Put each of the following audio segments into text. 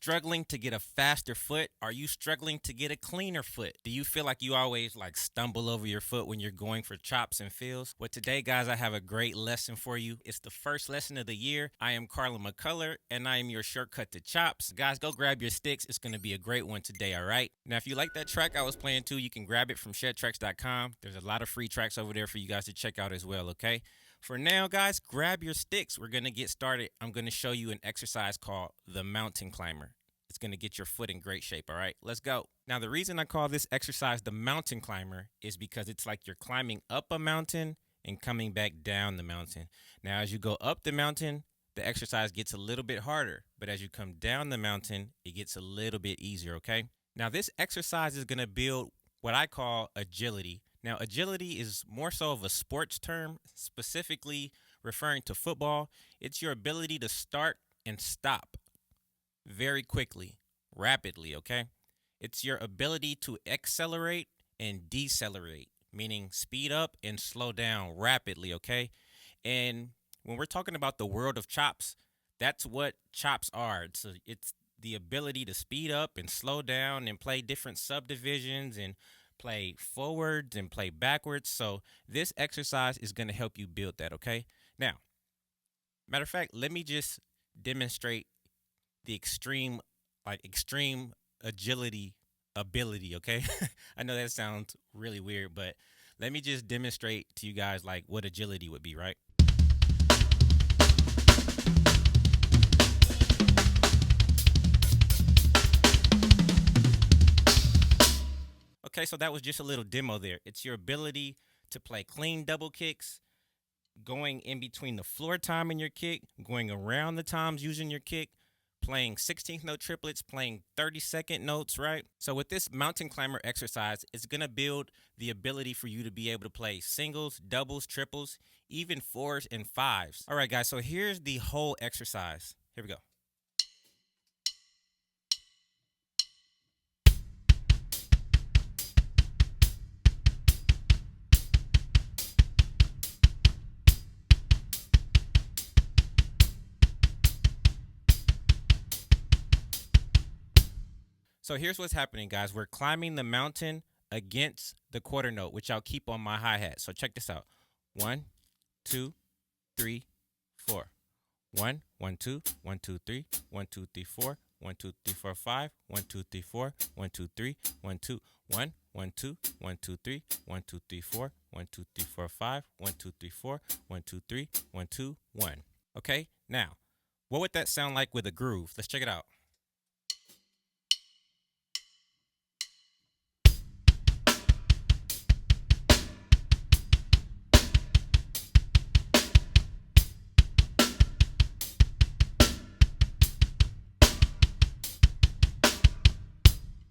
struggling to get a faster foot? Are you struggling to get a cleaner foot? Do you feel like you always stumble over your foot when you're going for chops and fills? Well, today, guys, I have a great lesson for you. It's the first lesson of the year. I am Carlin Muccular, and I am your shortcut to chops. Guys, go grab your sticks. It's going to be a great one today, all right? Now, if you like that track I was playing too, you can grab it from shedtracks.com. There's a lot of free tracks over there for you guys to check out as well, okay? For now, guys, grab your sticks. We're going to get started. I'm going to show you an exercise called the mountain climber. It's going to get your foot in great shape, all right? Let's go. Now, the reason I call this exercise the mountain climber is because it's like you're climbing up a mountain and coming back down the mountain. Now, as you go up the mountain, the exercise gets a little bit harder. But as you come down the mountain, it gets a little bit easier, okay? Now, this exercise is going to build what I call agility. Now, agility is more so of a sports term, specifically referring to football. It's your ability to start and stop very quickly, rapidly, okay? It's your ability to accelerate and decelerate, meaning speed up and slow down rapidly, okay? And when we're talking about the world of chops, that's what chops are. It's the ability to speed up and slow down and play different subdivisions and play forwards and play backwards. So this exercise is going to help you build that, okay? Now, matter of fact, let me just demonstrate the extreme agility ability, okay? I know that sounds really weird, but let me just demonstrate to you guys what agility would be, right? Okay, so that was just a little demo there. It's your ability to play clean double kicks, going in between the floor time in your kick, going around the times using your kick, playing 16th note triplets, playing 30-second notes, right? So with this mountain climber exercise, it's going to build the ability for you to be able to play singles, doubles, triples, even fours and fives. All right, guys, so here's the whole exercise. Here we go. So here's what's happening, guys. We're climbing the mountain against the quarter note, which I'll keep on my hi-hat. So check this out. 1, 2, 3, 4. 1, 1, 2, 1, 2, 3, 1, 2, 3, 4, 1, 2, 3, 4, 5, 1, 2, 3, 4, 1, 2, 3, 1, 2, 1, 1, 2, 1, 2, 3, 1, 2, 3, 4, 1, 2, 3, 4, 5, 1, 2, 3, 4, 1, 2, 3, 1, 2, 1. Okay, now, what would that sound like with a groove? Let's check it out.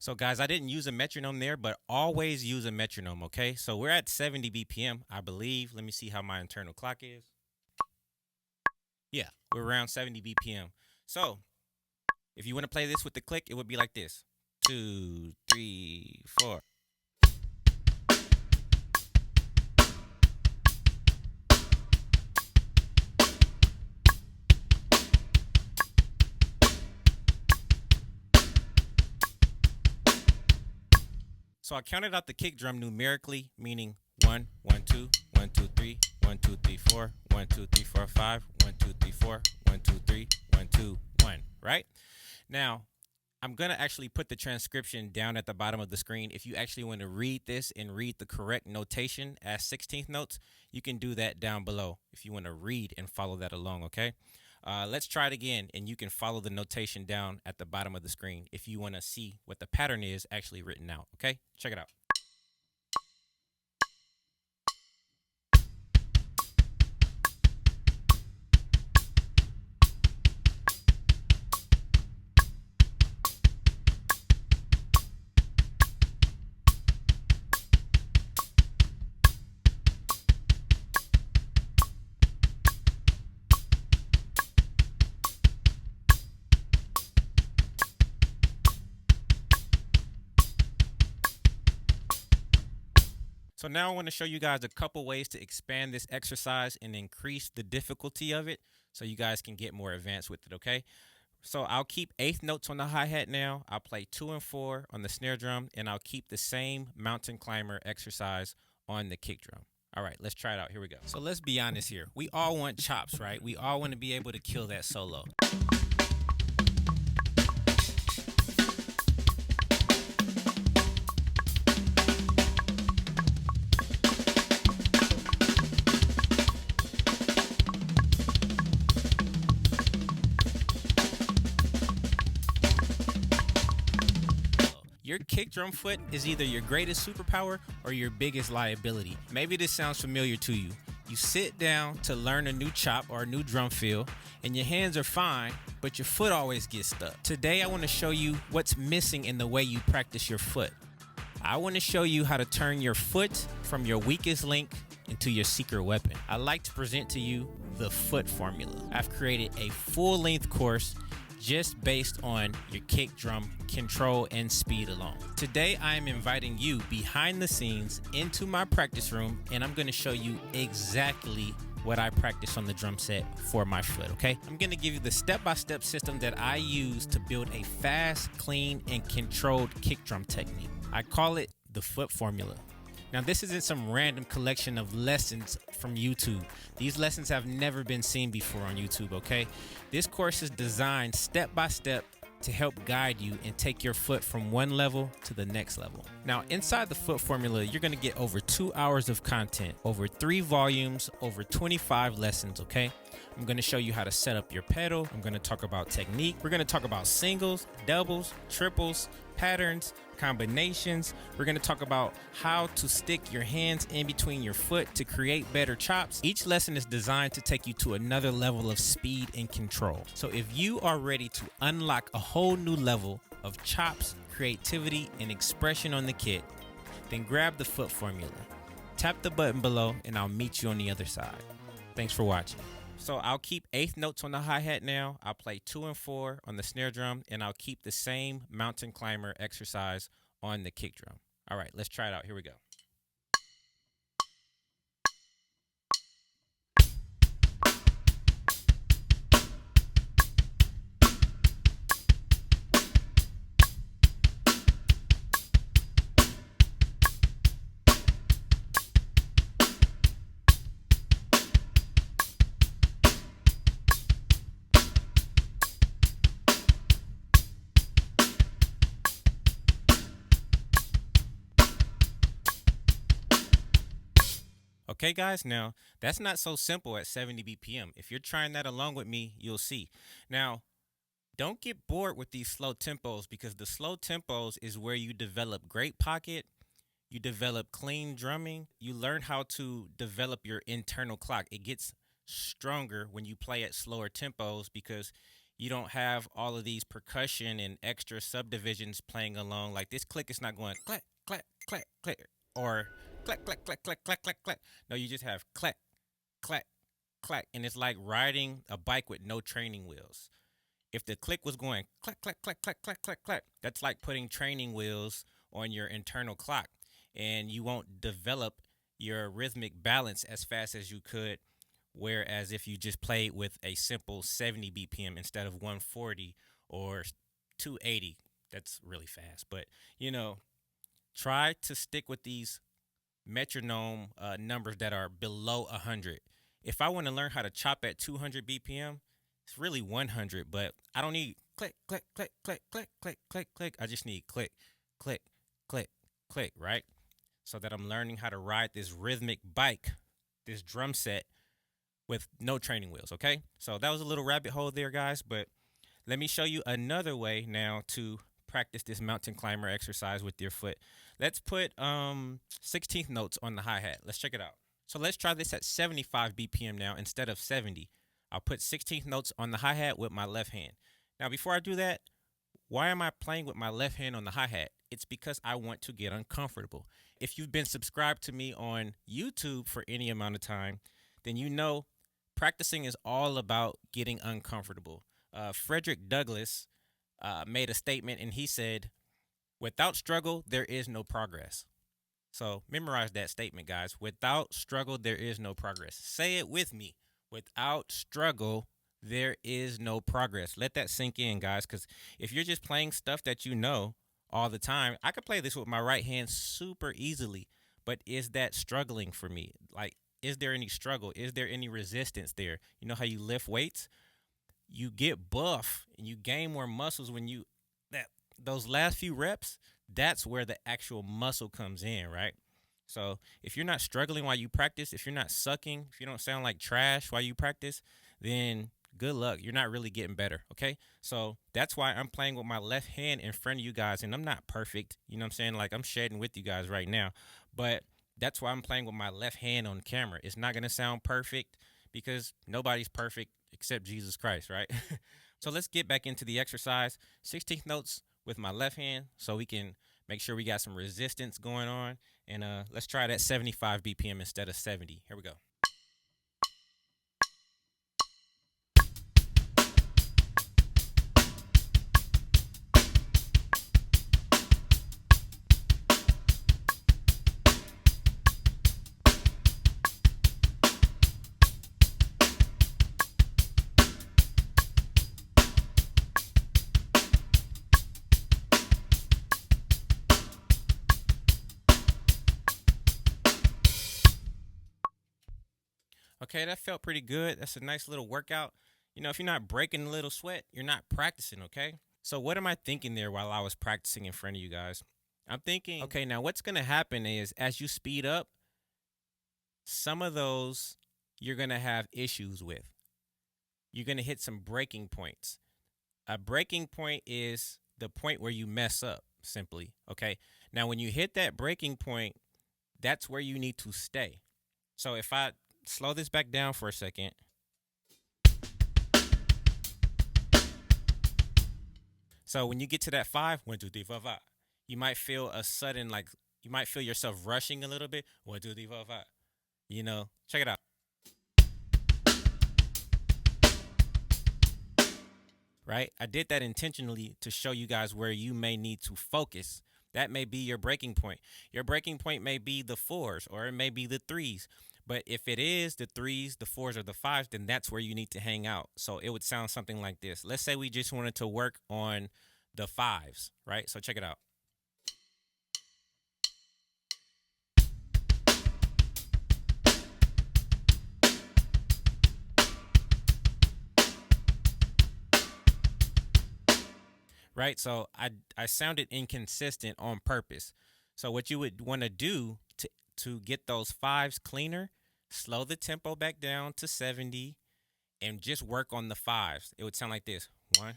So guys, I didn't use a metronome there, but always use a metronome, okay? So we're at 70 BPM, I believe. Let me see how my internal clock is. Yeah, we're around 70 BPM. So if you want to play this with the click, it would be like this. 2, 3, 4. So I counted out the kick drum numerically, meaning 1, 1, 2, 1, 2, 3, 1, 2, 3, 4, 1, 2, 3, 4, 5, 1, 2, 3, 4, 1, 2, 3, 1, 2, 1, right? Now, I'm going to actually put the transcription down at the bottom of the screen. If you actually want to read this and read the correct notation as 16th notes, you can do that down below if you want to read and follow that along, okay? Let's try it again, and you can follow the notation down at the bottom of the screen if you want to see what the pattern is actually written out, okay? Check it out. So now I want to show you guys a couple ways to expand this exercise and increase the difficulty of it so you guys can get more advanced with it, okay? So I'll keep eighth notes on the hi-hat now. I'll play 2 and 4 on the snare drum, and I'll keep the same mountain climber exercise on the kick drum. All right, let's try it out. Here we go. So let's be honest here. We all want chops, right? We all want to be able to kill that solo. Your kick drum foot is either your greatest superpower or your biggest liability. Maybe this sounds familiar to you. You sit down to learn a new chop or a new drum feel, and your hands are fine, but your foot always gets stuck. Today, I want to show you what's missing in the way you practice your foot. I want to show you how to turn your foot from your weakest link into your secret weapon. I like to present to you the foot formula. I've created a full-length course just based on your kick drum control and speed alone. Today, I am inviting you behind the scenes into my practice room, and I'm going to show you exactly what I practice on the drum set for my foot, okay? I'm going to give you the step-by-step system that I use to build a fast, clean, and controlled kick drum technique. I call it the foot formula. Now, this isn't some random collection of lessons from YouTube. These lessons have never been seen before on YouTube, okay? This course is designed step by step to help guide you and take your foot from one level to the next level. Now, inside the foot formula, you're gonna get over 2 hours of content, over 3 volumes, over 25 lessons, okay? I'm gonna show you how to set up your pedal. I'm gonna talk about technique. We're gonna talk about singles, doubles, triples, patterns, combinations. We're going to talk about how to stick your hands in between your foot to create better chops. Each lesson is designed to take you to another level of speed and control. So if you are ready to unlock a whole new level of chops, creativity, and expression on the kit, then grab the foot formula. Tap the button below and I'll meet you on the other side. Thanks for watching. So I'll keep eighth notes on the hi-hat now. I'll play 2 and 4 on the snare drum, and I'll keep the same mountain climber exercise on the kick drum. All right, let's try it out. Here we go. Okay, guys, now that's not so simple at 70 BPM. If you're trying that along with me, you'll see. Now, don't get bored with these slow tempos because the slow tempos is where you develop great pocket, you develop clean drumming, you learn how to develop your internal clock. It gets stronger when you play at slower tempos because you don't have all of these percussion and extra subdivisions playing along. Like this click is not going clack, clack, clack, clack, or clack, clack, clack, clack, clack, clack, clack. No, you just have clack, clack, clack. And it's like riding a bike with no training wheels. If the click was going clack, clack, clack, clack, clack, clack, clack, that's like putting training wheels on your internal clock. And you won't develop your rhythmic balance as fast as you could. Whereas if you just played with a simple 70 BPM instead of 140 or 280, that's really fast. But, try to stick with these metronome numbers that are below 100. If I want to learn how to chop at 200 BPM, it's really 100, but I don't need click, click, click, click, click, click, click, click. I just need click, click, click, click, right? So that I'm learning how to ride this rhythmic bike, this drum set with no training wheels, okay? So that was a little rabbit hole there, guys, but let me show you another way now to practice this mountain climber exercise with your foot. Let's put 16th notes on the hi-hat. Let's check it out. So let's try this at 75 BPM now instead of 70. I'll put 16th notes on the hi-hat with my left hand. Now, before I do that, why am I playing with my left hand on the hi-hat? It's because I want to get uncomfortable. If you've been subscribed to me on YouTube for any amount of time, then you know practicing is all about getting uncomfortable. Frederick Douglass made a statement, and he said, without struggle, there is no progress. So memorize that statement, guys. Without struggle, there is no progress. Say it with me. Without struggle, there is no progress. Let that sink in, guys, because if you're just playing stuff that you know all the time, I could play this with my right hand super easily, but is that struggling for me? Like, is there any struggle? Is there any resistance there? You know how you lift weights? You get buff and you gain more muscles when you that those last few reps, that's where the actual muscle comes in, right? So if you're not struggling while you practice, if you're not sucking, if you don't sound like trash while you practice, then good luck. You're not really getting better. Okay. So that's why I'm playing with my left hand in front of you guys. And I'm not perfect. You know what I'm saying? Like I'm shedding with you guys right now. But that's why I'm playing with my left hand on camera. It's not going to sound perfect because nobody's perfect except Jesus Christ, right? So let's get back into the exercise. 16th notes with my left hand so we can make sure we got some resistance going on. And let's try that 75 BPM instead of 70. Here we go. Okay, that felt pretty good. That's a nice little workout. You know, if you're not breaking a little sweat, you're not practicing, okay? So, what am I thinking there while I was practicing in front of you guys? I'm thinking, okay, now what's going to happen is as you speed up, some of those you're going to have issues with. You're going to hit some breaking points. A breaking point is the point where you mess up, simply, okay? Now, when you hit that breaking point, that's where you need to stay. So, if I slow this back down for a second. So when you get to that 5, 1, 2, 3, 4, 5, you might feel a sudden, like, you might feel yourself rushing a little bit. 1, 2, 3, 4, 5. You know, check it out. Right? I did that intentionally to show you guys where you may need to focus. That may be your breaking point. Your breaking point may be the 4s or it may be the 3s. But if it is the 3s, the 4s, or the 5s, then that's where you need to hang out. So it would sound something like this. Let's say we just wanted to work on the 5s, right? So check it out. Right? So I sounded inconsistent on purpose. So what you would want to do to get those 5s cleaner, slow the tempo back down to 70 and just work on the 5s. It would sound like this. 1.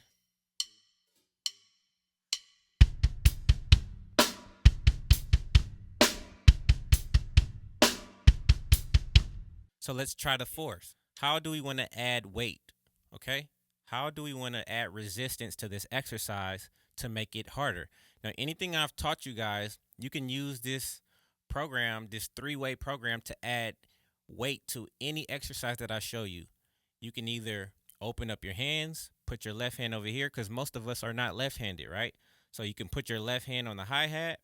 So let's try the 4s. How do we want to add weight? Okay? How do we want to add resistance to this exercise to make it harder? Now, anything I've taught you guys, you can use this program, this 3-way program, to add weight to any exercise that I show you. You can either open up your hands, put your left hand over here, because most of us are not left-handed, right? So you can put your left hand on the hi-hat,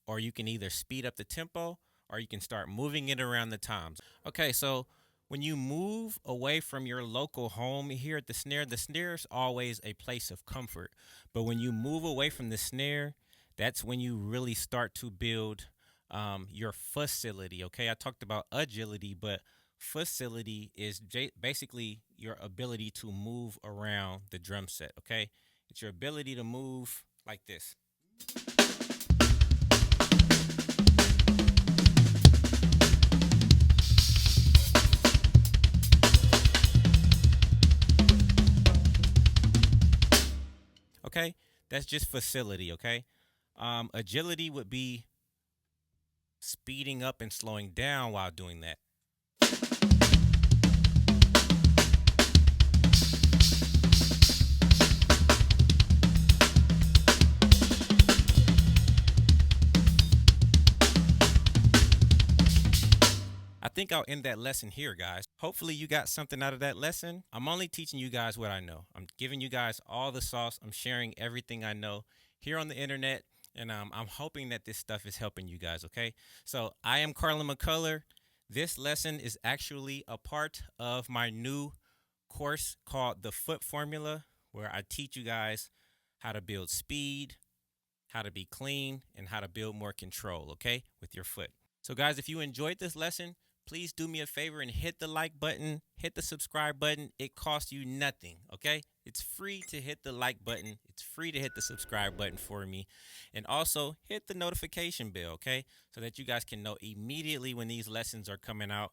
or you can either speed up the tempo, or you can start moving it around the toms. Okay, so when you move away from your local home here at the snare is always a place of comfort. But when you move away from the snare, that's when you really start to build your facility. Okay, I talked about agility, but facility is basically your ability to move around the drum set. Okay, it's your ability to move like this. Okay, that's just facility. Okay, agility would be speeding up and slowing down while doing that. I think I'll end that lesson here, guys. Hopefully, you got something out of that lesson. I'm only teaching you guys what I know. I'm giving you guys all the sauce. I'm sharing everything I know here on the internet. And I'm hoping that this stuff is helping you guys, okay? So I am Carlin Muccular. This lesson is actually a part of my new course called The Foot Formula, where I teach you guys how to build speed, how to be clean, and how to build more control, okay, with your foot. So, guys, if you enjoyed this lesson, please do me a favor and hit the like button, hit the subscribe button. It costs you nothing, okay? It's free to hit the like button. It's free to hit the subscribe button for me. And also hit the notification bell, okay? So that you guys can know immediately when these lessons are coming out.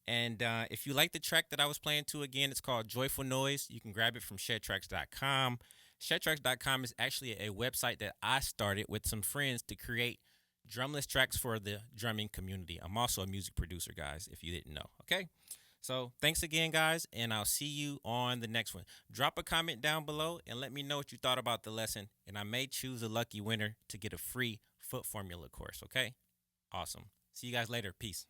And if you like the track that I was playing to, again, it's called Joyful Noise. You can grab it from shedtracks.com. Shedtracks.com is actually a website that I started with some friends to create drumless tracks for the drumming community. I'm also a music producer, guys, if you didn't know. Okay? So thanks again, guys, and I'll see you on the next one. Drop a comment down below and let me know what you thought about the lesson, and I may choose a lucky winner to get a free foot formula course, okay? Awesome. See you guys later. Peace.